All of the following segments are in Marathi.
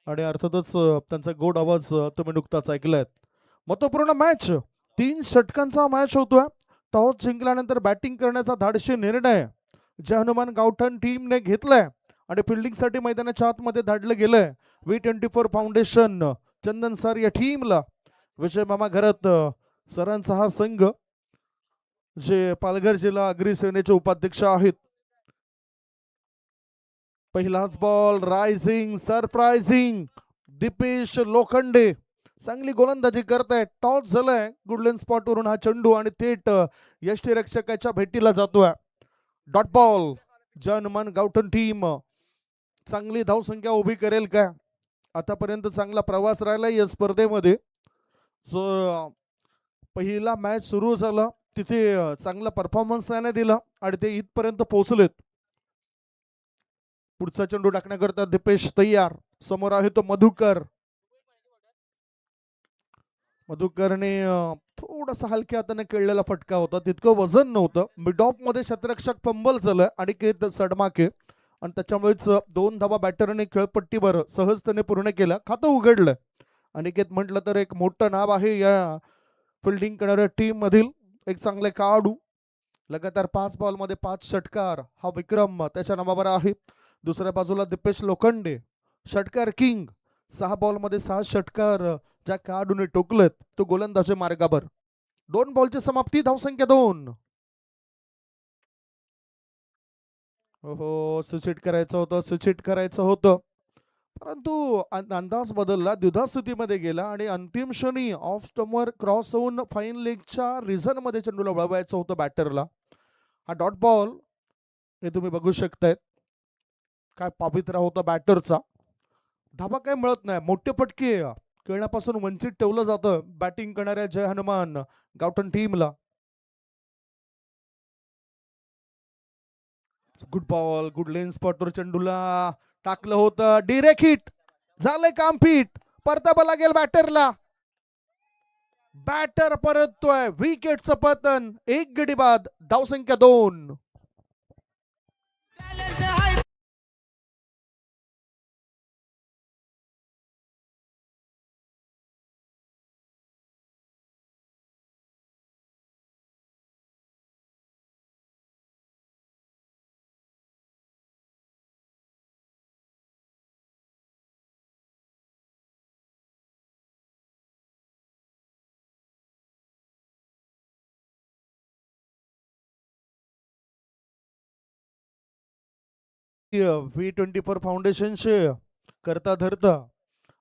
आणि अर्थातच त्यांचा गोड आवाज तुम्ही नुकताच ऐकलाय. महत्वपूर्ण मॅच, 3 षटकांचा मॅच होतोय. टॉस जिंकल्यानंतर बॅटिंग करण्याचा धाडसी निर्णय जय हनुमान गावठण टीमने घेतलाय आणि फिल्डिंगसाठी मैदानाच्या आतमध्ये धाडलं गेलंय. V24 फाउंडेशन चंदन सर या टीमला विजय मामा घरात सरांचा हा संघ जे पालघर जिल्हा अग्रिसेनेचे उपाध्यक्ष आहेत. पहिलाच ball, rising surprising Deepesh Lokhande चांगली गोलंदाजी करतायत. टॉस झालाय गुडलेन स्पॉट वरून हा चेंडू आणि थेट यष्टीरक्षकाच्या भेटीला जातोय. Dot ball. Jai Hanuman Gavthan team चांगली धावसंख्या उभी करेल का? आतापर्यंत चांगला प्रवास राहिला या स्पर्धेमध्ये. जो पहिला मॅच सुरू झाला तिथे चांगला परफॉर्मन्स त्याने दिला आणि ते इथपर्यंत पोहोचलेत. पुढचा चेंडू टाकण्याकरता दीपेश तयार. समोर आहे तो मधुकर. मधुकरने थोडासा हलक्या हाताने खेळलेला फटका होता, तितकं वजन नव्हतं. मिड ऑफ मध्ये क्षेत्ररक्षक फंबल झालं अनिकेत सडमाके आणि त्याच्यामुळेच 2 धावा बॅटरने खेळपट्टीवर सहजतेने पूर्ण केला. खातं उघडलं. अनिकेत म्हटलं तर एक मोठं नाव आहे या फिल्डिंग करणाऱ्या टीम मधील. एक चांगले खेळाडू. लगातार 5 बॉलमध्ये 5 षटकार हा विक्रम त्याच्या नावावर आहे. दुसऱ्या बाजूला दीपेश लोखंडे षटकार किंग. 6 बॉलमध्ये 6 षटकार ज्या खेळाडूने टोकलेत तो गोलंदाजी मार्गावर. 2 बॉलची समाप्ती, धावसंख्या 2. हो, सुचिट करायचं होतं परंतु अंदाज बदलला. द्विधा स्थितीमध्ये गेला आणि अंतिम क्षणी ऑफ स्टंपवर क्रॉस होऊन फाईन लेगच्या रिझन मध्ये चेंडूला वळवायचं होतं बॅटरला. हा डॉट बॉल हे तुम्ही बघू शकतायत. काय पावित्र्य होता बॅटरचा. धाबा काय मिळत नाही. मोठे फटके खेळण्यापासून वंचित ठेवलं जातं बॅटिंग करणाऱ्या जय हनुमान गावठण टीमला. Good ball. गुड लेन स्पॉटवर चेंडूला टाकलं होतं. डिरेक्ट हिट झालंय काम फिट. परतावा लागेल बॅटरला. बॅटर परततोय. विकेटचं पतन. 1 गडी बाद. धावसंख्या 2. V24 फाउंडेशनचे करता धरता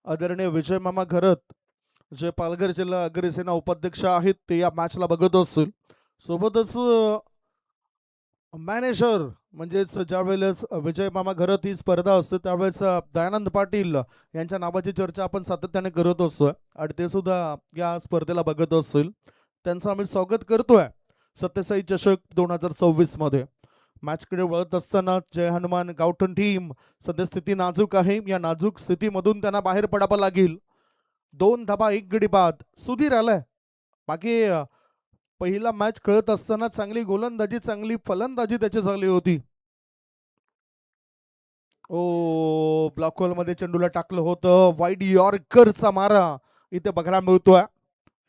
आदरणीय विजय मामा घरत जे पालघर जिल्हा अग्रसेना उपाध्यक्ष आहेत ते या मॅचला बघत असतील. सोबतच मॅनेजर म्हणजेच ज्या वेळेस विजय मामा घरत ही स्पर्धा असते त्यावेळेस दयानंद पाटील यांच्या नावाची चर्चा आपण सातत्याने करत असतोय आणि ते सुद्धा या स्पर्धेला बघत असतील. त्यांचं आम्ही स्वागत करतोय सत्यसाई चषक 2024 मध्ये. मॅचकडे वळत असताना जय हनुमान गावठण टीम सद्यस्थिती नाजूक आहे. या नाजूक स्थितीमधून त्यांना बाहेर पडावं लागेल. 2 धाबा 1 गडी बाद. सुधीर आलाय. बाकी पहिला मॅच खेळत असताना चांगली गोलंदाजी चांगली फलंदाजी त्याची झाली होती. ओ ब्लॉक होल मध्ये चेंडूला टाकलं होतं. वाईड यॉर्करचा मारा इथे बघायला मिळतोय.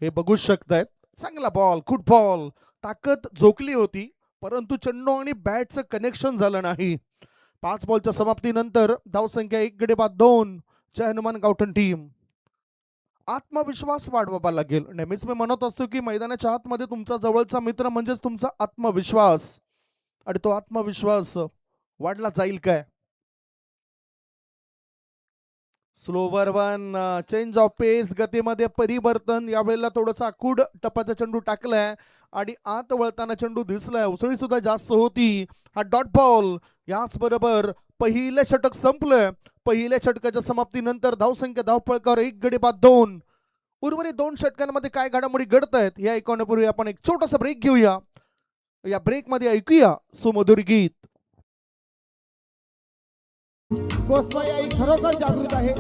हे बघू शकतायत. चांगला बॉल. Good ball. ताकद झोकली होती परंतु चेंडू आणि बॅटचं कनेक्शन झालं नाही. 5 बॉलच्या समाप्तीनंतर धावसंख्या 1 गडी बाद 2. जय हनुमान गावठण टीम. आत्मविश्वास वाढवावा लागेल. नेहमीच मी म्हणत असतो की मैदानाच्या आतमध्ये तुमचा जवळचा मित्र म्हणजेच तुमचा आत्मविश्वास आणि तो आत्मविश्वास वाढला जाईल काय? Slower one. चेंज ऑफ पेस. गतीमध्ये परिवर्तन. यावेळेला थोडासा आखूड टप्प्याचा चेंडू टाकलाय आणि आत वळताना चेंडू दिसलाय. उसळी सुद्धा जास्त होती. हा डॉट बॉल. याच बरोबर पहिले षटक संपलंय. पहिल्या षटकाच्या समाप्तीनंतर धावसंख्या धावफलकावर 1 गडी बाद 2. उर्वरित 2 षटकांमध्ये काय घडामोडी घडतायत या ऐकण्यापूर्वी आपण एक छोटासा ब्रेक घेऊया. या ब्रेक मध्ये ऐकूया सुमधुर गीत. कोसवाई आई खरोखर जागृत आहे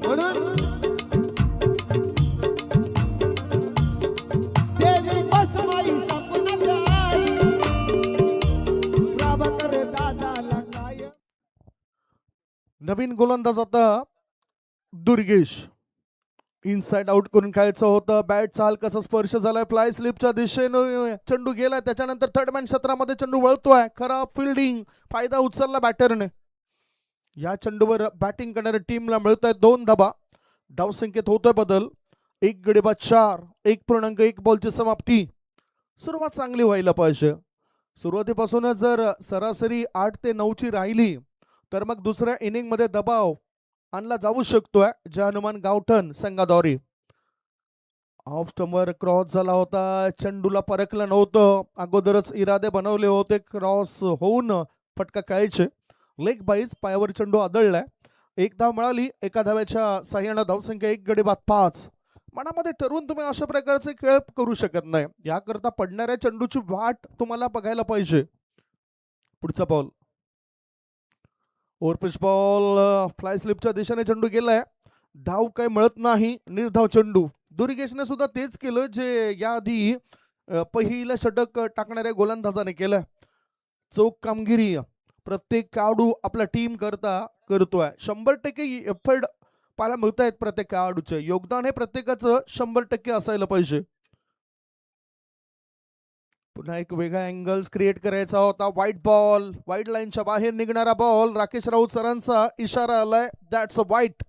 म्हणून नवीन गोलंदाज आता दुर्गेश. इनसाइड आउट करून खेळायचं होतं. बॅट चाल कसा स्पर्श झालाय फ्लाय स्लिपच्या दिशेने चेंडू गेलाय. त्याच्यानंतर थर्ड मॅन क्षेत्रामध्ये चेंडू वळतोय. खराब फिल्डिंग, फायदा उचलला बॅटरने. या चेंडूवर बॅटिंग करणाऱ्या टीमला मिळत आहेत 2 धाबा. धावसंख्येत होतोय बदल. 1 गडी बाद 4, 1.1 बॉलची समाप्ती. सुरुवात चांगली व्हायला पाहिजे. सुरुवातीपासूनच जर सरासरी 8 ते 9 ची राहिली तर मग दुसऱ्या इनिंग मध्ये दबाव आणला जाऊ शकतोय जय हनुमान गावठण संघाद्वारे. ऑफ स्टंपवर क्रॉस झाला होता. चेंडूला परखलं नव्हतं. अगोदरच इरादे बनवले होते क्रॉस होऊन फटका खेळायचे. लेग बाईज पायावर चेंडू आदळलाय. 1 धाव मिळाली. एका धाव्याच्या साह्यानं धावसंख्या 1 गडी बाद 5. मनामध्ये ठरवून तुम्ही अशा प्रकारचे खेळ करू शकत नाही. याकरता पडणाऱ्या चेंडूची वाट तुम्हाला बघायला पाहिजे. पुढचा बॉल ओव्हरपिच बॉल, फ्लाय स्लिपच्या दिशेने चेंडू गेलाय. धाव काय मिळत नाही. निर्धाव चेंडू. दुर्गेशने सुद्धा तेच केलं जे याआधी पहिलं षटक टाकणाऱ्या गोलंदाजाने केलं. चोख कामगिरी प्रत्येक खेळाडू आपल्या टीम करता करतोय. 100% एफर्ट पाहायला मिळत आहेत प्रत्येक खेळाडूचे. योगदान हे प्रत्येकाचं 100% असायला पाहिजे. पुन्हा एक वेगळा अँगल्स क्रिएट करायचा होता. व्हाईट बॉल, व्हाईट लाईनच्या बाहेर निघणारा बॉल. राकेश राऊत सरांचा इशारा आलाय. That's a white.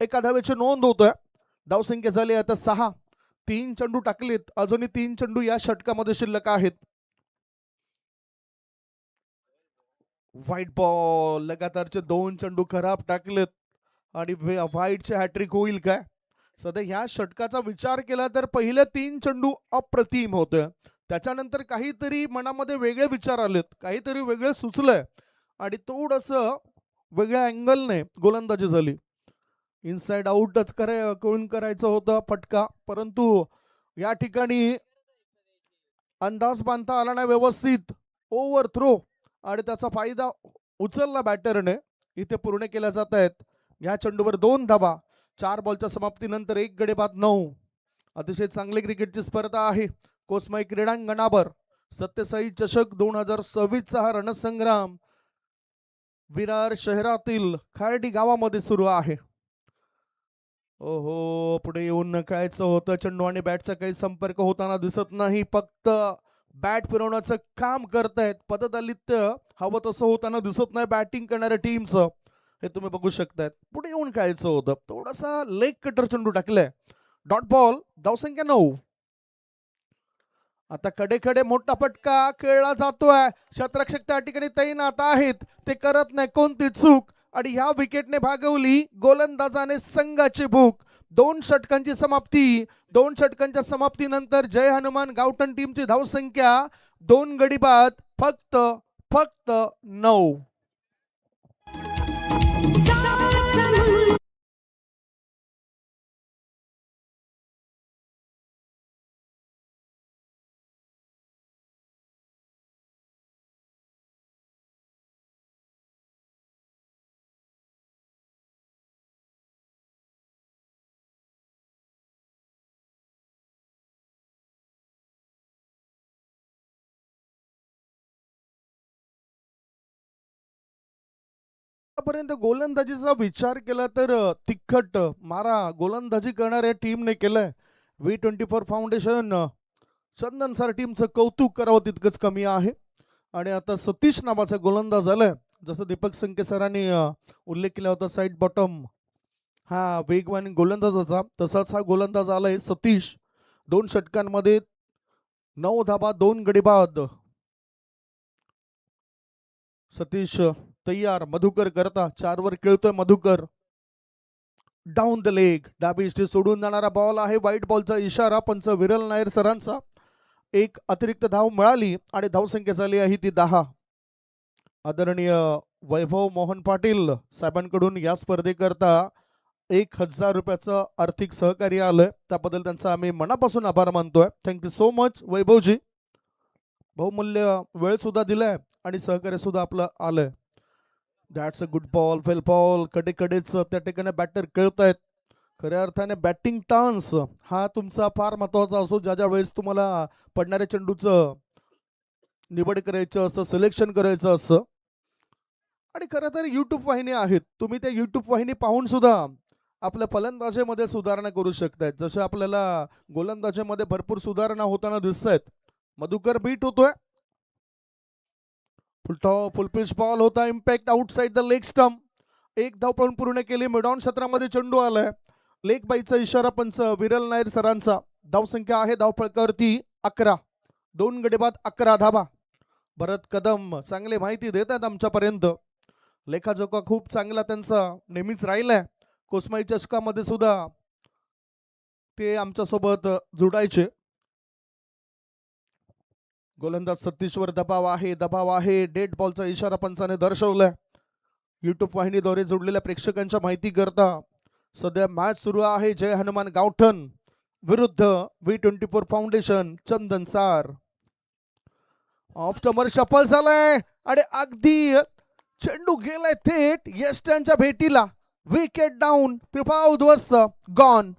एका धावेची नोंद होतोय. धावसंख्या झाली आता 6. 3 चेंडू टाकलेत. अजूनही 3 चेंडू या षटकामध्ये शिल्लक आहेत. White ball. लगातारचे 2 चेंडू खराब टाकलेत आणि व्हाईटचे हॅट्रिक होईल काय? सध्या ह्या षटकाचा विचार केला तर पहिले 3 चेंडू अप्रतिम होते. त्याच्यानंतर काहीतरी मनामध्ये वेगळे विचार आलेत. काहीतरी वेगळे सुचलंय आणि थोडंसं वेगळ्या अँगलने गोलंदाजी झाली. इनसाइड आउटच करून करायचं होतं फटका. परंतु या ठिकाणी अंदाज बांधता आला नाही व्यवस्थित. ओव्हर थ्रो आणि त्याचा फायदा उचलला बॅटरने. इथे पूर्ण केल्या जात आहेत. या चेंडूवर 2 धाबा. 4 बॉलच्या समाप्तीनंतर 1 गडी बाद 9. अतिशय चांगली क्रिकेटची स्पर्धा आहे. कोसमाई क्रीडांगणावर सत्यसाई चषक 2026 चा हा रणसंग्राम विरार शहरातील खार्डी गावामध्ये सुरू आहे. ओहो, पुढे येऊन खेळायचं होतं. चेंडू आणि बॅटचा काही संपर्क होताना दिसत नाही. फक्त बॅट फिरवण्याचं काम करतायत. पददलित हवं तसं होताना दिसत नाही बॅटिंग करणाऱ्या टीमचं. हे तुम्ही बघू शकतायत. पुढे येऊन खेळायचं होतं. थोडासा लेग कटर चेंडू टाकलाय. Dot ball. धावसंख्या 9. आता कडे कडे मोठा फटका खेळला जातोय. क्षेत्ररक्षक त्या ठिकाणी तैनात आहेत. ते करत नाही कोणती चूक आणि ह्या विकेटने भागवली गोलंदाजाने संघाची भूक. 2 षटकांची समाप्ती. 2 षटकांच्या समाप्तीनंतर जय हनुमान गावठण टीमची धावसंख्या 2 गडी बाद फक्त 9. पर्यंत गोलंदाजीचा विचार केला तर तिखट मारा गोलंदाजी करणाऱ्या टीमने केलंय. V24 फाउंडेशन चंदन सर टीमचं कौतुक करावं तितकंच कमी आहे. आणि आता सतीश नावाचा गोलंदाज आलाय. जसं दीपक संके सरांनी उल्लेख केला होता साईड बॉटम हा वेगवान गोलंदाजाचा, तसाच हा गोलंदाज आलाय सतीश. 2 षटकांमध्ये 9 धाबा 2 गडी बाद. सतीश तयार. मधुकर करता 4 वर खेळतोय मधुकर. Down the leg. डाबी इष्टी सोडून जाणारा बॉल आहे. व्हाईट बॉलचा इशारा पंच विरल नायर सरांचा. 1 अतिरिक्त धाव मिळाली आणि धावसंख्या झाली आहे ती 10. आदरणीय वैभव मोहन पाटील साहेबांकडून या स्पर्धेकरता 1000 रुपयाचं आर्थिक सहकार्य आलंय. त्याबद्दल त्यांचा आम्ही मनापासून आभार मानतोय. Thank you so much Vaibhavji. बहुमूल्य वेळ सुद्धा दिलाय आणि सहकार्य सुद्धा आपलं आलंय. That's a good ball. Fail ball. कडेकडेच त्या ठिकाणी बॅटर खेळतायत. खऱ्या अर्थाने बॅटिंग टान्स हा तुमचा फार महत्वाचा असो. ज्या ज्या वेळेस तुम्हाला पडणाऱ्या चेंडूचं निवड करायचं असतं, सिलेक्शन करायचं असतं. आणि खरं तर युट्यूब वाहिनी आहेत, तुम्ही त्या युट्यूब वाहिनी पाहून सुद्धा आपल्या फलंदाजीमध्ये सुधारणा करू शकतायत. जसं आपल्याला गोलंदाजीमध्ये भरपूर सुधारणा होताना दिसत आहेत. मधुकर बीट होतोय, फुल पिच बॉल होता, impact outside the leg stump. एक धाव पळून पूर्ण केली. मिडॉन क्षेत्रामध्ये चेंडू आलाय. लेग बाईचा इशारा पंच विरल नायर सरांचा. धावसंख्या आहे धावफलकावरती 11. 2 गडी बाद 11 धाबा. भरत कदम चांगली माहिती देत आहेत आमच्यापर्यंत. लेखाजोखा खूप चांगला त्यांचा नेहमीच राहिलाय. कोसमाई चषकामध्ये सुद्धा ते आमच्यासोबत जोडायचे. गोलंदाज सतीशवर दबाव आहे. डेड बॉलचा इशारा पंचाने दर्शवलाय. युट्यूब वाहिनीद्वारे जोडलेल्या प्रेक्षकांच्या माहिती करता सध्या मॅच सुरू आहे. जय हनुमान गावठण विरुद्ध V24 फाउंडेशन चंदन सार. ऑफ स्टंपर शफल झालाय आणि अगदी चेंडू गेलाय थेट यष्ट्यांच्या भेटीला. Wicket down. पिफा उद्ध्वस्त. गॉन.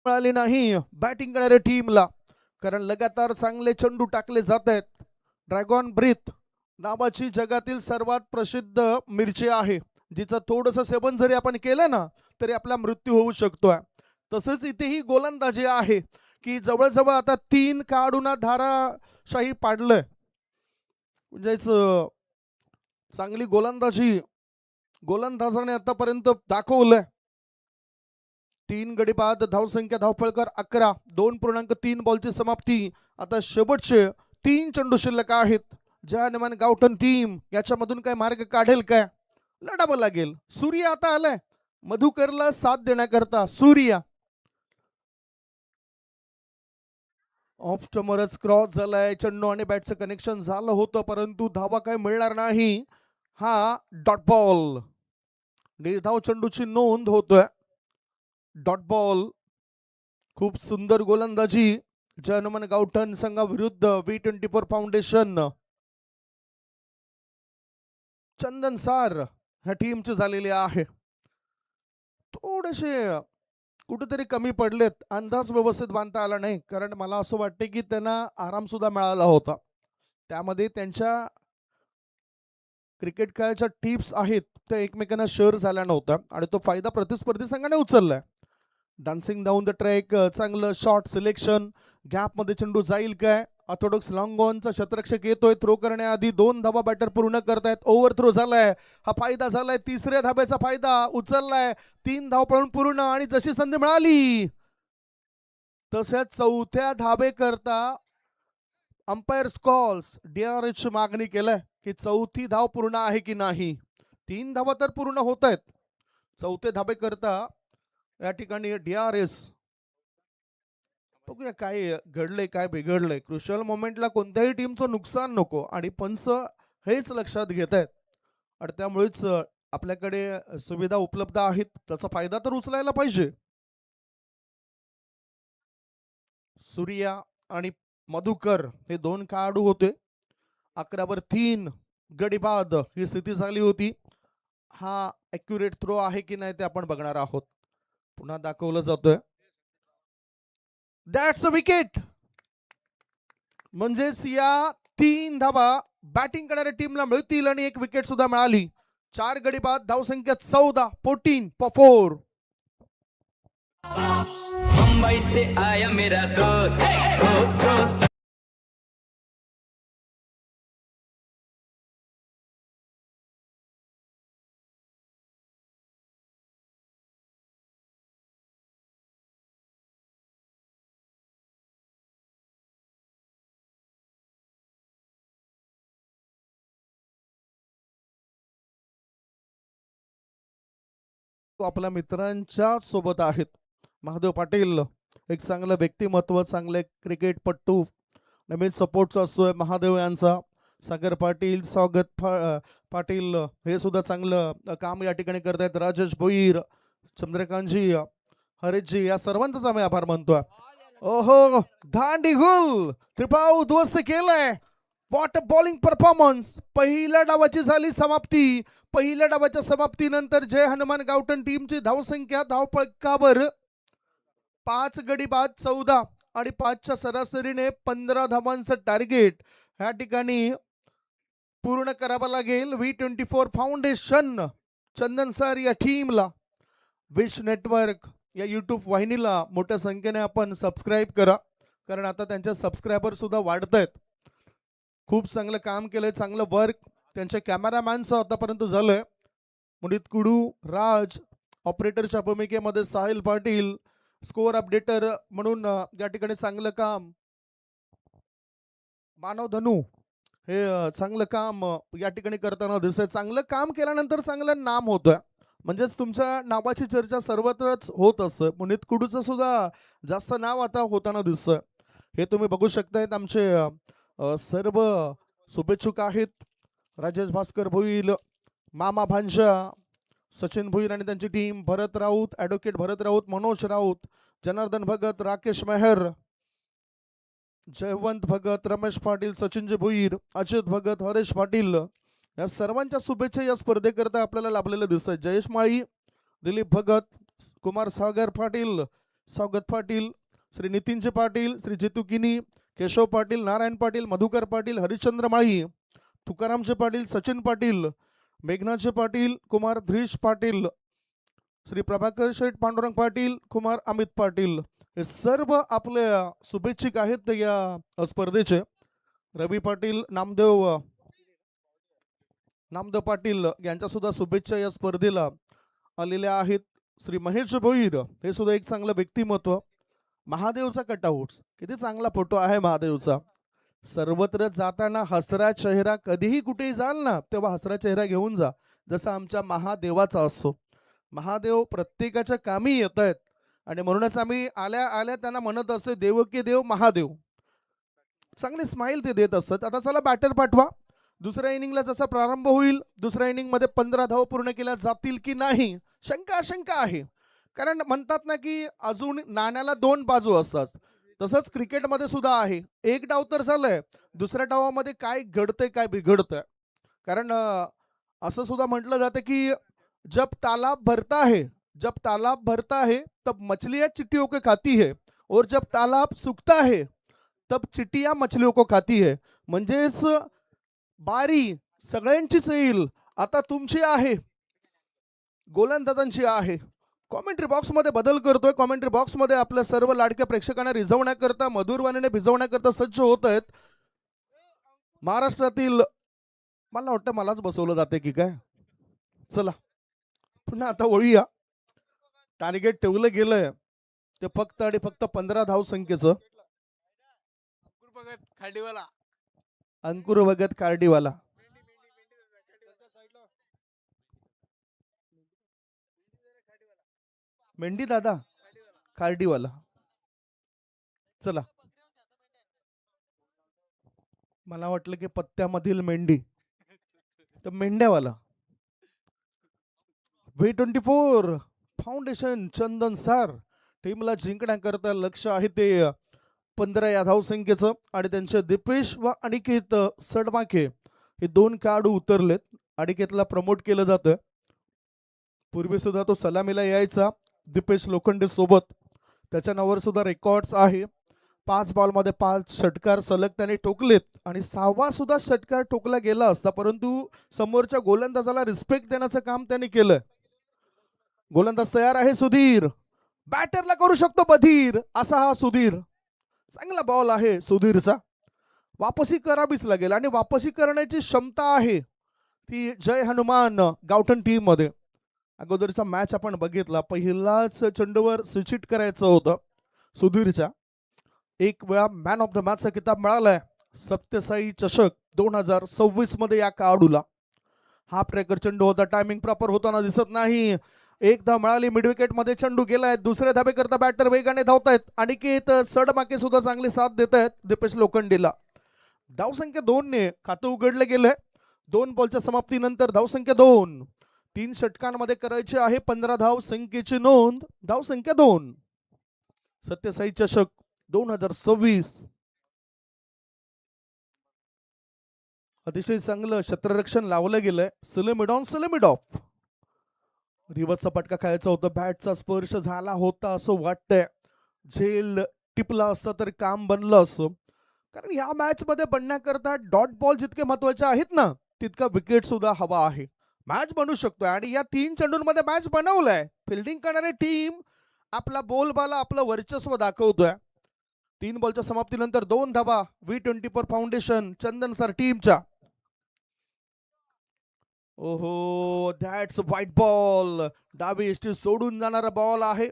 मिळाली नाही बॅटिंग करणाऱ्या टीमला, कारण लगातार चांगले चेंडू टाकले जात आहेत. ड्रॅगॉन ब्रीथ नावाची जगातील सर्वात प्रसिद्ध मिरची आहे, जिचं थोडंसं सेवन जरी आपण केलं ना तरी आपला मृत्यू होऊ शकतोय. तसंच इथेही गोलंदाजी आहे की जवळजवळ आता 3 काढून धाराशाही पाडलंय. म्हणजेच चांगली गोलंदाजी गोलंदाजाने आतापर्यंत दाखवलंय. 3 गडी बाद. धावसंख्या धावफलकर 11. 2.3 बॉलची समाप्ती. आता शेवटचे 3 चेंडू शिल्लक आहेत. जय हनुमान गावठण टीम याच्यामधून काय मार्ग काढेल काय? लढावं लागेल. सूर्य आता आलाय मधुकरला साथ देण्याकरता. सूर्य ऑफ स्टंपरच क्रॉस झालाय. चेंडू आणि बॅटचं कनेक्शन झालं होतं परंतु धावा काय मिळणार नाही. हा डॉट बॉल. निर्धाव चेंडूची नोंद होतोय. Dot ball. खूप सुंदर गोलंदाजी जय हनुमान गावठण संघाविरुद्ध V24 फाउंडेशन चंदन सार ह्या टीमची झालेली आहे. थोडेसे कुठेतरी कमी पडलेत. अंदाज व्यवस्थित बांधता आला नाही, कारण मला असं वाटते की त्यांना आराम सुद्धा मिळाला होता. त्यामध्ये त्यांच्या क्रिकेट खेळाच्या टिप्स आहेत त्या एकमेकांना शेअर झाल्या नव्हत्या आणि तो फायदा प्रतिस्पर्धी संघाने उचललाय. Dancing down the track. चांगलं शॉट सिलेक्शन. गॅप मध्ये चेंडू जाईल काय? ऑर्थोडॉक्स लॉंग ऑनचा शतरक्षक येतोय. थ्रो करण्याआधी 2 धाबा बॅटर पूर्ण करतायत. ओव्हर थ्रो झालाय. हा फायदा झालाय. 3ऱ्या धाब्याचा फायदा उचललाय. 3 धाव पळून पूर्ण आणि जशी संधी मिळाली तशा 4थ्या धाबे करता अंपायर कॉल्स DRS मागणी केलाय की 4थी धाव पूर्ण आहे की नाही. 3 धावा तर पूर्ण होत आहेत. 4थे धाबे करता या ठिकाणी DRS. बघूया काय घडलंय काय बिघडलंय. क्रुशियल मोमेंटला कोणत्याही टीमचं नुकसान नको आणि पंच हेच लक्षात घेत आहेत आणि त्यामुळेच आपल्याकडे सुविधा उपलब्ध आहेत, त्याचा फायदा तर उचलायला पाहिजे. सूर्या आणि मधुकर हे 2 खेळाडू होते. 11वर 3 गडी बाद ही स्थिती झाली होती. हा ॲक्युरेट थ्रो आहे की नाही ते आपण बघणार आहोत. पुन्हा दाखवलं जातोय. That's a wicket. म्हणजेच या 3 धावा बॅटिंग करणाऱ्या टीमला मिळतील आणि 1 विकेट सुद्धा मिळाली. 4 गडी बाद. धावसंख्या 14. 14 for 4. मुंबई से आया मेरा दोस्त तो आपल्या मित्रांच्या सोबत आहेत. महादेव पाटील एक चांगलं व्यक्तिमत्व, चांगले क्रिकेटपट्टू, नेहमीच सपोर्टचा असतोय महादेव यांचा. सागर पाटील, पाटील हे सुद्धा चांगलं काम या ठिकाणी करतायत. राजेश भोईर, चंद्रकांतजी, हरीशजी या सर्वांचाच आम्ही आभार मानतोय. ओहो, दांडी गुल त्रिपाव उद्ध्वस्त केलंय. What a bowling performance. पहिल्या डावाची झाली समाप्ती. पहिल्या डावाच्या समाप्तीनंतर जय हनुमान गावठण टीमची धावसंख्या धावपळकावर 5 गडी बाद 14 आणि 5च्या सरासरीने 15 धावांचं टार्गेट ह्या ठिकाणी पूर्ण करावं लागेल. V24 फाउंडेशन चंदन सर या टीमला, विश नेटवर्क या यूट्यूब वाहिनीला मोठ्या संख्येने आपण सबस्क्राईब करा, कारण आता त्यांचे सबस्क्रायबर सुद्धा वाढत आहेत. खूप चांगलं काम केलंय, चांगलं वर्क त्यांच्या कॅमेरामॅनचं आतापर्यंत झालंय. मुनित कुडू, राज ऑपरेटरच्या भूमिकेमध्ये, साहिल पाटील स्कोअर अपडेटर म्हणून या ठिकाणी चांगलं काम, मानव धनू हे चांगलं काम या ठिकाणी करताना दिसतंय. चांगलं काम केल्यानंतर चांगलं नाम होतं, म्हणजेच तुमच्या नावाची चर्चा सर्वत्रच होत असतं. पुनीत कुडूचं सुद्धा जास्त नाव आता होताना दिसतंय. हे तुम्ही बघू शकतायत. आमचे सर्व शुभेच्छुक आहेत. राजेश भास्कर भोईर, मामा भांजा, सचिन भोईर आणि त्यांची टीम, भरत राऊत, ॲडव्होकेट भरत राऊत, मनोज राऊत, जनार्दन भगत, राकेश मेहर, जयवंत भगत, रमेश पाटील, सचिनजी भोईर, अजित भगत, हरेश पाटील या सर्वांच्या शुभेच्छा या स्पर्धेकरता आपल्याला लाभलेल्या दिसतात. जयेश माळी, दिलीप भगत, कुमार सागर पाटील, स्वागत पाटील, श्री नितीनजी पाटील, श्री जितू किनी, केशव पाटील, नारायण पाटील, मधुकर पाटील, हरिश्चंद्र माळी, तुकारामजी पाटील, सचिन पाटील, मेघनाथजी पाटील, कुमार धीश पाटील, श्री प्रभाकर शेठ पांडुरंग पाटील, कुमार अमित पाटील हे सर्व आपल्या शुभेच्छिक आहेत या स्पर्धेचे. रवी पाटील, नामदेव पाटील यांच्या सुद्धा शुभेच्छा या स्पर्धेला आलेल्या आहेत. श्री महेश भोईर हे सुद्धा एक चांगलं व्यक्तिमत्व. महादेवचा कटआउट, किती चांगला फोटो आहे महादेवचा. सर्वत्र जाताना हसरा चेहरा, कधीही कुठेही जाल ना तेव्हा हसरा चेहरा घेऊन जा, जसा आमच्या महादेवाचा असतो. महादेव प्रत्येकाच्या कामी येत आहेत आणि म्हणूनच आम्ही आल्या आल्या त्यांना म्हणत असतो, देव के देव महादेव. चांगली स्माइल ते देत असतात. आता चला बॅटर पाठवा. दुसऱ्या इनिंगला जसा प्रारंभ होईल, दुसऱ्या इनिंग मध्ये 15 धावा पूर्ण केल्या जातील की नाही शंका आहे. कारण म्हणतात ना की अजून नाण्याला 2 बाजू असतात. तसंच क्रिकेटमध्ये सुद्धा आहे. एक डाव तर झालंय, दुसऱ्या डावामध्ये काय घडतंय काय बिघडतंय. कारण असं सुद्धा म्हटलं जातं की जब तालाब भरता है तब मछलियां चिट्टियों को खाती है, और जब तालाब सूखता है तब चिट्टियां मछलियों को खाती है. म्हणजेच बारी सगळ्यांचीच येईल. आता तुमची आहे, गोलंदाजांची आहे. कॉमेंट्री बॉक्स मध्ये बदल करतोय. कॉमेंट्री बॉक्स मध्ये आपल्या सर्व लाडक्या प्रेक्षकांना रिझवण्याकरता, मधुरवाणीने भिजवण्याकरता सज्ज होत आहेत. महाराष्ट्रातील, मला वाटतं मलाच बसवलं जाते की काय. चला पुन्हा आता वळूया. टार्गेट ठेवलं गेलंय ते फक्त आणि फक्त 15 धाव संख्येचं. अंकुर भगत कार्डीवाला, मेंढी दादा कार्डीवाला. चला, मला वाटलं की पत्त्यामधील मेंढी तर मेंढ्यावाला. V24 फाउंडेशन चंदन सर टीमला जिंकण्याकरता लक्ष आहे ते 15 या धावसंख्येचं. आणि त्यांचे दीपेश व अनिकेत सडमाके हे 2 खेळाडू उतरलेत. अनिकेतला प्रमोट केलं जातं. पूर्वी सुद्धा तो सलामीला यायचा दीपेश लोखंडे सोबत. त्याच्या नावावर सुद्धा रेकॉर्ड्स आहे. 5 बॉलमध्ये 5 षटकार सलग त्याने ठोकलेत आणि 6वा सुद्धा षटकार ठोकला गेला असता, परंतु समोरच्या गोलंदाजाला रिस्पेक्ट देण्याचं काम त्याने केलं. गोलंदाज तयार आहे सुधीर, बॅटरला करू शकतो बधीर असा हा सुधीर. चांगला बॉल आहे सुधीरचा. वापसी करावीच लागेल आणि वापसी करण्याची क्षमता आहे ती जय हनुमान गावठण टीम मध्ये. अगोदरचा मॅच आपण बघितला, पहिलाच चेंडूवर स्विच करायचं होतं सुधीरच्या. एक वेळा मॅन ऑफ द मॅचचा किताब मिळालाय. सत्यसाई चषक 2026 मध्ये या खेळाडूला. हाफ ट्रॅकर चेंडू होता, टायमिंग प्रॉपर होताना दिसत नाही. एक धाव मिळाली, मिड विकेट मध्ये चेंडू गेलाय. दुसऱ्या धाबे करता बॅटर वेगाने धावतायत. अनिकेत सडमाके सुद्धा चांगली साथ देत आहेत दीपेश लोखंडेला. धावसंख्या 2 ने खातं उघडलं गेलंय. 2 बॉलच्या समाप्तीनंतर धावसंख्या 2. 3 षटकांमध्ये करायचे आहे 15 धाव संख्येची नोंद. धावसंख्या 2. सत्यसाई चषक 2026. अतिशय चांगलं क्षेत्ररक्षण लावलं गेलंय. सलेमिडॉफ रिव्हर्सचा फटका खेळायचा होता. बॅटचा स्पर्श झाला होता असं वाटतंय. झेल टिपला असतं तर काम बनलं असं. कारण या मॅच मध्ये बनण्याकरता डॉट बॉल जितके महत्वाचे आहेत ना तितका विकेट सुद्धा हवा आहे. मॅच बनू शकतोय आणि या 3 चेंडूंमध्ये मॅच बनवलाय. फिल्डिंग करणारी टीम आपला बोलबाला आपलं वर्चस्व दाखवतोय. 3 बॉलच्या समाप्तीनंतर 2 धावा V24 फाउंडेशन चंदन सर टीमच्या. ओहो दॅट्स व्हाईट बॉल. डावी एसटी सोडून जाणारा बॉल आहे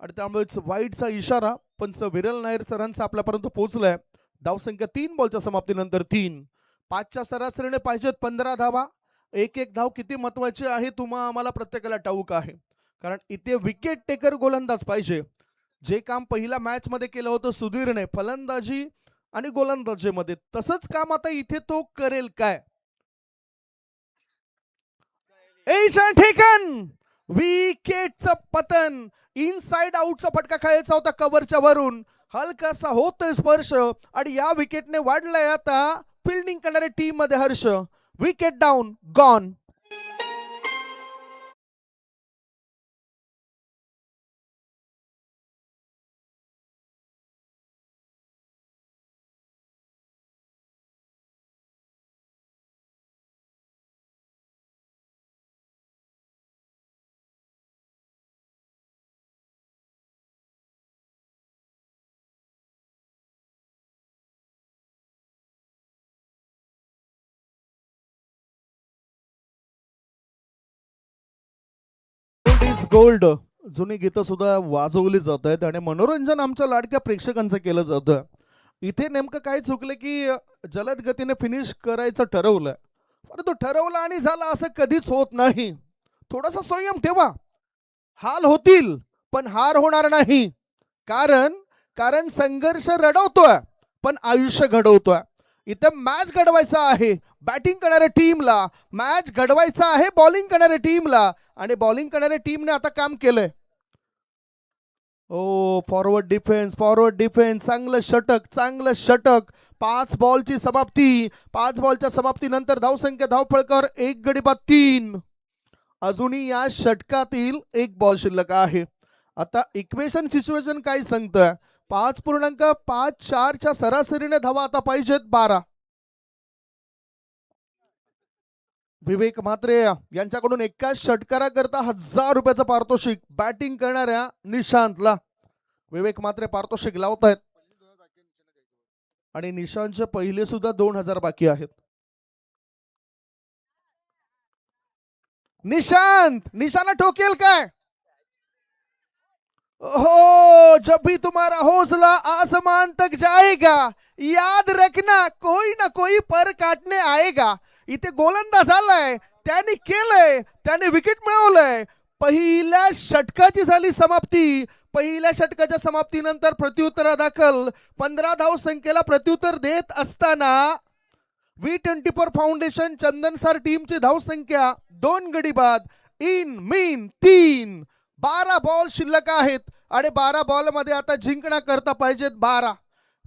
आणि त्यामुळेच व्हाईटचा इशारा पंच विरल नायर सरांचा आपल्यापर्यंत पोहोचलाय. धावसंख्या 3 बॉलच्या समाप्तीनंतर 3. 5च्या सरासरीने पाहिजेत 15 धावा. एक धाव किती महत्वाची आहे आम्हाला प्रत्येकाला ठाऊक आहे. कारण इथे विकेट टेकर गोलंदाज पाहिजे. जे काम पहिल्या मॅच मध्ये केलं होतं सुधीरने फलंदाजी आणि गोलंदाजीमध्ये तसंच काम आता इथे तो करेल काय. ठेकन विकेटचं पतन. इनसाइड आउटचा फटका खेळायचा होता कव्हरच्या वरून. हलकासा होतोय स्पर्श आणि या विकेटने वाढलाय आता फिल्डिंग करणाऱ्या टीम मध्ये Harsh. Wicket down gone. Gold जुनी गीतं सुद्धा वाजवली जात आहेत आणि मनोरंजन आमच्या लाडक्या प्रेक्षकांचं केलं जातं. इथे नेमकं काय चुकलं की जलद गतीने फिनिश करायचं ठरवलं परंतु ठरवलं आणि झालं असं कधीच होत नाही. थोडासा संयम ठेवा. हाल होतील पण हार होणार नाही. कारण संघर्ष रडवतोय पण आयुष्य घडवतोय. इथे मॅच घडवायचा आहे बॅटिंग करणाऱ्या टीमला. मॅच घडवायचा आहे बॉलिंग करणाऱ्या टीमला आणि बॉलिंग करणाऱ्या टीमने आता काम केलंय. ओ फॉरवर्ड डिफेन्स चांगलं षटक. 5 बॉलची समाप्ती. 5 बॉलच्या समाप्तीनंतर धावसंख्या धावफळकावर 1 गडी बाद 3. अजूनही या षटकातील 1 बॉल शिल्लक आहे. आता इक्वेशन सिच्युएशन काय सांगतोय. 5.54च्या सरासरीने धावा आता पाहिजेत 12. विवेक म्हात्रे यांच्याकडून एकाच षटकाराकरता 1000 रुपयाचं पारितोषिक बॅटिंग करणाऱ्या निशांतला. विवेक म्हात्रे पारितोषिक लावतायत आणि निशांतचे पहिले सुद्धा 2000 बाकी आहेत. निशांत ठोकेल काय. हो जब भी तुम्हारा हौसला आसमान तक जाएगा याद रखना कोई ना कोई पर काटने आएगा. इथे गोलंदाज आलाय त्याने केलंय त्याने विकेट मिळवलंय. पहिल्या षटकाची झाली समाप्ती. पहिल्या षटकाच्या समाप्तीनंतर प्रत्युत्तरादाखल 15 धाव संख्येला प्रत्युत्तर देत असताना V24 फाउंडेशन चंदनसर टीमची धावसंख्या 2 गडी बाद. In mean 3. 12 बॉल शिल्लक आहेत आणि 12 बॉल मध्ये आता जिंकण्याकरता पाहिजेत 12.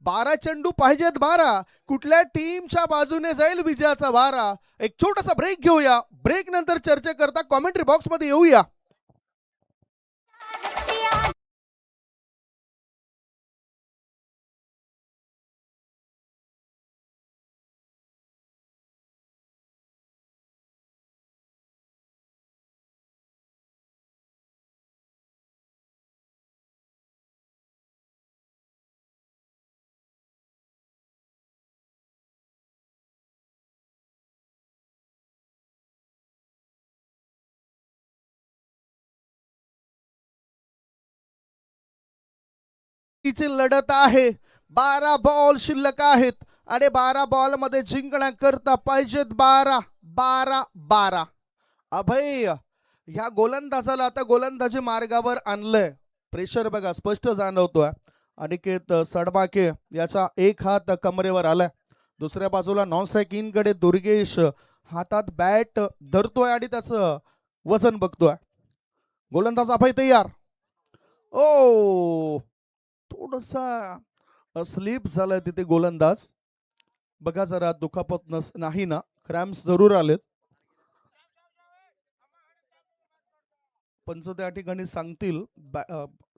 12 चेंडू पाहिजेत 12. कुठल्या टीमच्या बाजूने जाईल विजयाचा वारा. एक छोटासा ब्रेक घेऊया. ब्रेक नंतर चर्चा करता कॉमेंट्री बॉक्स मध्ये येऊया. लढत आहे. 12 बॉल शिल्लक आहेत आणि 12 बॉल मध्ये जिंकण्याकरता पाहिजेत 12. अभय ह्या गोलंदाजाला आता गोलंदाजी मार्गावर आणलंय. प्रेशर बघा स्पष्ट जाणवतोय. अनिकेत सडमाके याचा एक हात कमरेवर आलाय. दुसऱ्या बाजूला नॉन स्ट्राईक इन कडे दुर्गेश हातात बॅट धरतोय आणि त्याचं वजन बघतोय. गोलंदाज अभय तयार. ओ थोडसा स्लिप झालाय तिथे गोलंदाज. बघा जरा दुखापत नाही ना, क्रॅम्प्स जरूर आलेत. पंच त्या ठिकाणी सांगतील.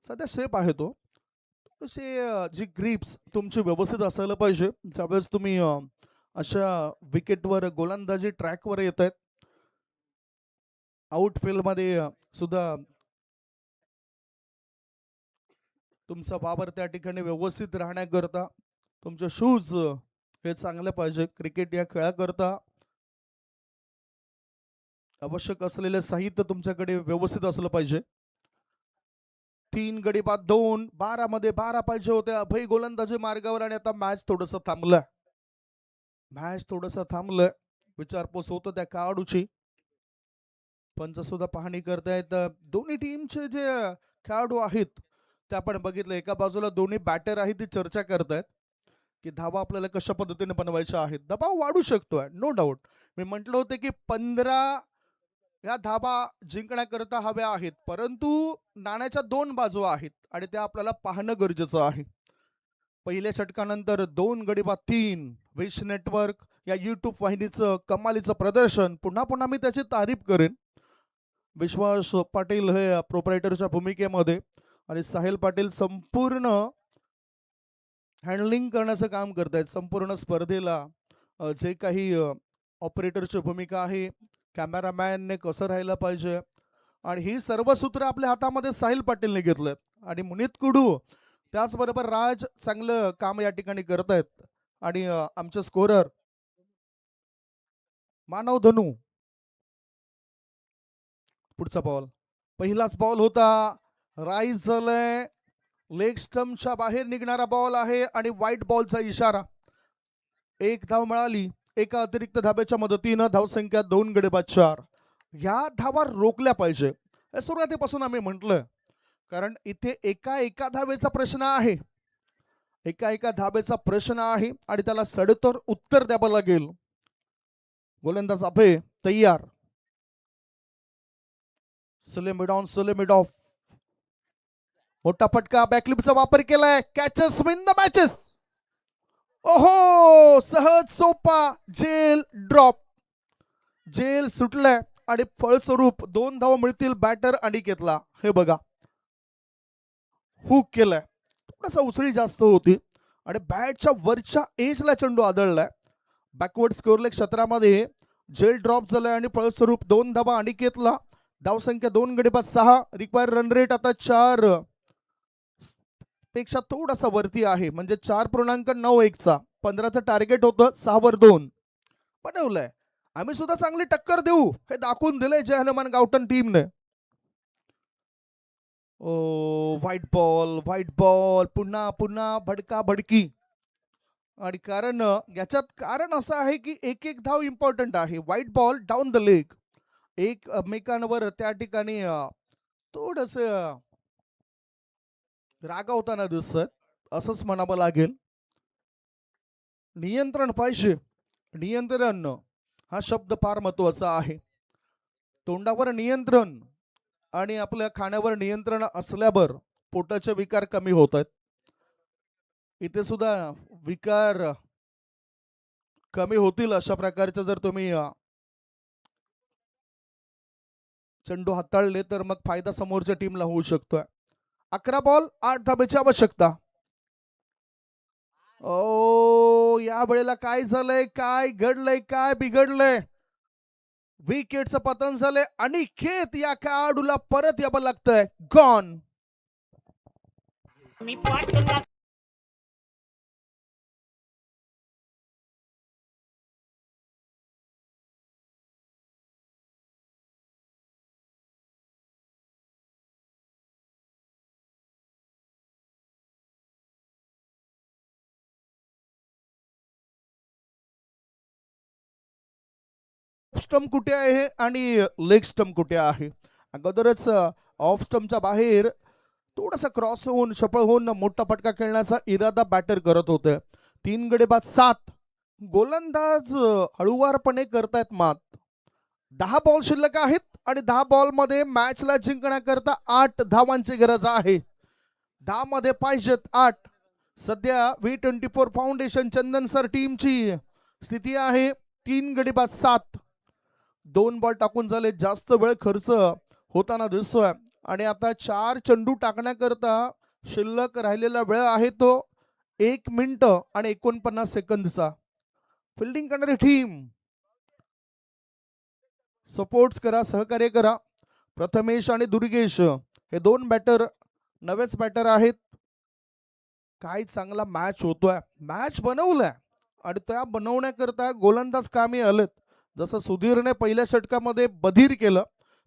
सध्या शेप आहे तो तसे जी ग्रिप्स तुमची व्यवस्थित असायला पाहिजे ज्यावेळेस तुम्ही अशा विकेटवर गोलंदाजी ट्रॅकवर येत आहेत. आउटफील्ड मध्ये सुद्धा तुमचा वावर त्या ठिकाणी व्यवस्थित राहण्याकरता तुमचे शूज हे चांगले पाहिजे. क्रिकेट या खेळाकरता आवश्यक असलेले साहित्य तुमच्याकडे व्यवस्थित असलं पाहिजे. 3 गडी बाद 2, 12 मध्ये 12 पाहिजे होते. अभय गोलंदाजी मार्गावर आणि आता मॅच थोडस थांबलंय. विचारपूस होतं त्या खेळाडूची. पंच सुद्धा पाहणी करतायत. दोन्ही टीमचे जे खेळाडू आहेत ते आपण बघितलं. एका बाजूला दोन्ही बॅटर आहेत ती चर्चा करतायत की धावा आपल्याला कशा पद्धतीने बनवायच्या आहेत. दबाव वाढू शकतोय नो डाऊट. मी म्हटलं होतं की 15 या धावा जिंकण्याकरता हव्या आहेत, परंतु नाण्याच्या 2 बाजू आहेत आणि त्या आपल्याला पाहणं गरजेचं आहे. पहिल्या षटकानंतर 2 गडी बाद 3. विश नेटवर्क या युट्यूब वाहिनीचं कमालीचं प्रदर्शन. पुन्हा मी त्याची तारीफ करेन. विश्वास पाटील हे प्रोप्रायटरच्या भूमिकेमध्ये आणि साहिल पाटील संपूर्ण हँडलिंग करण्याचं काम करतायत. संपूर्ण स्पर्धेला जे काही ऑपरेटरची भूमिका आहे, कॅमेरामॅनने कसं राहायला पाहिजे आणि ही सर्व सूत्र आपल्या हातामध्ये साहिल पाटीलने घेतलेत. आणि मुनीत कुडू त्याचबरोबर राज चांगलं काम या ठिकाणी करतायत. आणि आमचे स्कोरर मानव धनू. पुढचा बॉल, पहिलाच बॉल होता. राईज झालंय. लेग स्टंपच्या बाहेर निघणारा बॉल आहे आणि व्हाईट बॉलचा इशारा. 1 धाव मिळाली. एका अतिरिक्त धाब्याच्या मदतीनं धावसंख्या 2 गडी बाद 4. ह्या धावा रोखल्या पाहिजे सुरुवातीपासून आम्ही म्हटलं, कारण इथे एका धावेचा प्रश्न आहे. एका धावेचा प्रश्न आहे आणि त्याला सडतर उत्तर द्यावं लागेल. गोलंदाज अभय तयार. Mid of. मोठा फटका, बॅकलिपचा वापर केलाय. Catches win the matches. ओहो, सहज सोपा जेल ड्रॉप. जेल सुटलाय आणि फळस्वरूप 2 धावा मिळतील बॅटर अनिकेतला. हे बघा, हुक केलाय. थोडासा उसळी जास्त होती आणि बॅटच्या वरच्या एजला चेंडू आदळलाय. बॅकवर्ड स्कोअरलेग क्षेत्रामध्ये जेल ड्रॉप झालाय आणि फळस्वरूप 2 धावा अनिकेतला. धावसंख्या 2 गडी बाद 6. रिक्वायर रन रेट आता 4 पेक्षा थोडासा वरती आहे, म्हणजे 4.91चा. 15चं टार्गेट होतं. 6 वर 2 बनवलंय. आम्ही सुद्धा चांगली टक्कर देऊ हे दाखवून दिलंय जय हनुमान गावठण टीमने. व्हाईट बॉल पुन्हा भडकी. आणि कारण याच्यात कारण असं आहे की एक धाव इम्पॉर्टंट आहे. White ball down the leg. एकमेकांवर त्या ठिकाणी थोडस रागावताना दिसत असंच म्हणावं लागेल. नियंत्रण पाहिजे. नियंत्रण हा शब्द फार महत्वाचा आहे. तोंडावर नियंत्रण आणि आपल्या खाण्यावर नियंत्रण असल्यावर पोटाचे विकार कमी होत आहेत. इथे सुद्धा विकार कमी होतील अशा प्रकारचे जर तुम्ही चेंडू हाताळले तर मग फायदा समोरच्या टीमला होऊ शकतोय. 11 बॉल 8 धाब्याची आवश्यकता. या वेळेला काय झालंय, काय घडलंय, काय बिघडलंय? विकेटचं पतन झालंय आणि खेत या खेळाडूला परत यावं लागतंय. गॉन. स्टंप कुठे आहे आणि लेग स्टंप कुठे आहे? अगोदरच ऑफ स्टंपच्या बाहेर थोडासा क्रॉस होऊन सफळ होऊन मोठा फटका खेळण्याचा इरादा बॅटर करत होते. 3 गडी बाद 7. गोलंदाज हळूवारपणे करतायत मात. 10 बॉल शिल्लक आहेत आणि 10 बॉल मध्ये मॅचला जिंकण्याकरता 8 धावांची गरज आहे. 10 मध्ये पाहिजेत 8. सध्या V24 फाउंडेशन चंदन सर टीमची स्थिती आहे 3 गडी बाद 7. 2 बॉल टाकून झाले, जास्त वेळ खर्च होताना दिसतोय आणि आता 4 चेंडू टाकण्याकरता शिल्लक राहिलेला वेळ आहे तो 1 मिनिट आणि 49 सेकंदचा. फिल्डिंग करणारी टीम सपोर्ट्स करा, सहकार्य करा. प्रथमेश आणि दुर्गेश हे 2 बॅटर नवेच बॅटर आहेत. काय चांगला मॅच होतोय, मॅच बनवलाय आणि त्या बनवण्याकरता गोलंदाज कामी आलेत. जसं सुधीरने पहिल्या षटकामध्ये बधीर केलं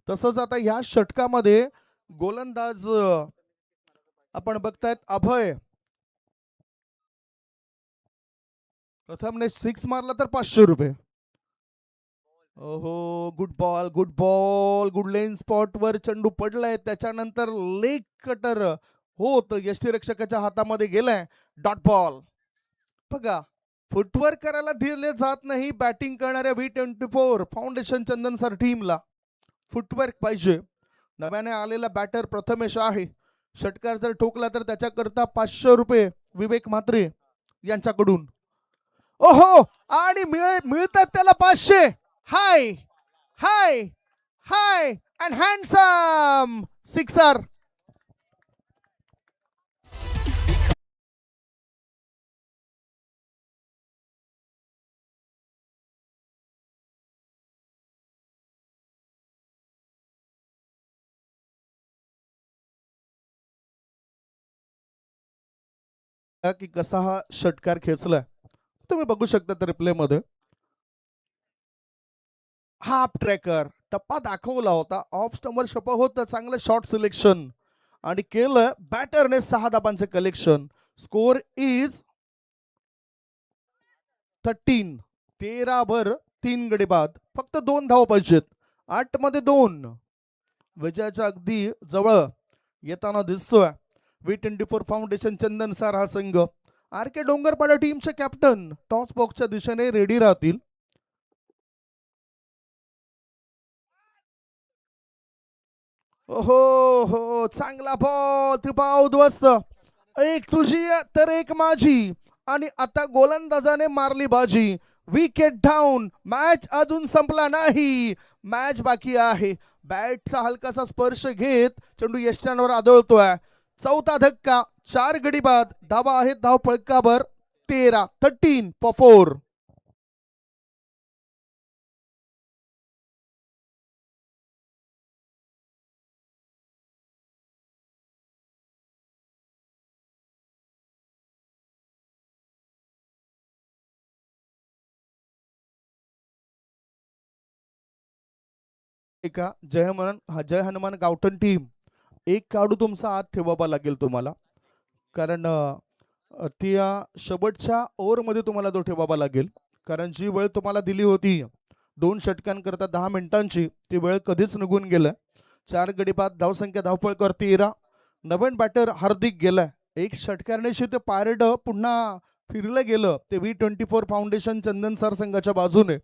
तसंच आता ह्या षटकामध्ये गोलंदाज आपण बघतायत अभय. प्रथमने 6 मारला तर 500 रुपये. ओहो, good ball, good ball, good length spot वर चेंडू पडलाय. त्याच्यानंतर लेग कटर होत यष्टीरक्षकाच्या हातामध्ये गेलाय. Dot ball. बघा, फुटवर्क करायला दिले जात नाही बॅटिंग करणाऱ्या V24 फाउंडेशन चंदन सर टीमला. फुटवर्क पाहिजे. नव्याने आलेला बॅटर प्रथमेश आहे. षटकार जर ठोकला तर त्याच्याकरता 500 रुपये विवेक म्हात्रे यांच्याकडून. ओहो, आणि मिळतात त्याला 500. हाय हाय हाय अँड हँडसम सिक्सर. की कसा हा षटकार खेचलाय तुम्ही बघू शकता तर रिप्ले मध्ये. हाफ ट्रॅकर टप्पा दाखवला होता. ऑफ स्टंपर शप होतं. चांगलं शॉट सिलेक्शन आणि केलं बॅटरने 6 धाबांचे कलेक्शन. Score is 13. 13 वर 3 गडी बाद. फक्त 2 धाव पाहिजेत. 8 मध्ये 2. विजयाच्या अगदी जवळ येताना दिसतोय V24 फाउंडेशन चंदन सर हा संघ. RK डोंगरपाडा टीमचे कॅप्टन टॉस बॉक्सच्या दिशेने रेडी राहतील. ओहो हो, चांगला बॉल, त्रिपाव उद्ध्वस्त. एक तुझी तर एक माझी आणि आता गोलंदाजाने मारली बाजी. Wicket down. मॅच अजून संपला नाही, मॅच बाकी आहे. बॅटचा हलकासा स्पर्श घेत चेंडू यष्ट्यांवर आदळतोय. चौथा धक्का. 4 गडी बाद. धावा आहेत धाव फळकावर 13 for 4. एका जय हनुमान गावठण टीम एक काढू तुमचा आत ठेवावा लागेल तुम्हाला, कारण त्या शेवटच्या ओव्हरमध्ये तुम्हाला तो ठेवावा लागेल. कारण जी वेळ तुम्हाला दिली होती 2 षटकांकरता 10 मिनिटांची ती वेळ कधीच निघून गेलं. 4 गडी बाद. धावसंख्या धावपळ कर 13. नवीन बॅटर हार्दिक गेलाय. एक षटकारनेशी ते पारड पुन्हा फिरलं गेलं ते V24 फाउंडेशन चंदन सर संघाच्या बाजूने.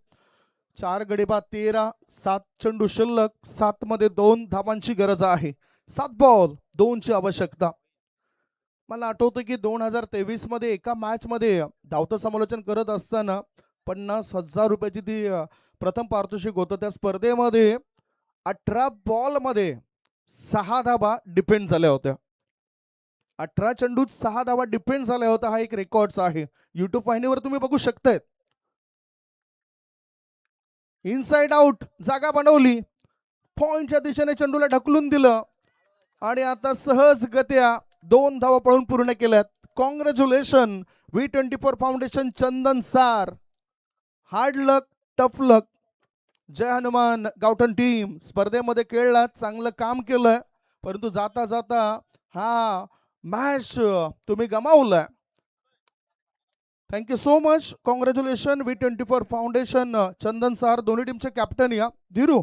4 गडी बाद 13. 7 चेंडू शिल्लक. 7 मध्ये 2 धावांची गरज आहे. 7 बॉल 2 ची आवश्यकता. मला आठवतं की 2023 मध्ये एका मॅच मध्ये धावतं समालोचन करत असताना 50,000 रुपयाची ती प्रथम पारितोषिक होतं. त्या स्पर्धेमध्ये 18 बॉल मध्ये 6 धावा डिपेंड झाल्या होत्या. 18 चेंडूत 6 धावा डिपेंड झाल्या होत्या. हा एक रेकॉर्ड आहे. युट्यूब वाहिनीवर तुम्ही बघू शकताय. इनसाइड आउट जागा बनवली. पॉइंटच्या दिशेने चेंडूला ढकलून दिलं आणि आता सहजगत्या 2 धावा पळून पूर्ण केल्यात. Congratulation V24 foundation Chandan sir. Hard लक, टफ लक. जय हनुमान गावठण टीम स्पर्धेमध्ये खेळला, चांगलं काम केलंय, परंतु जाता जाता हा मॅच तुम्ही गमावलाय. Thank you so much. Congratulation V24 foundation Chandan sir. दोन्ही टीमचे कॅप्टन या. धीरू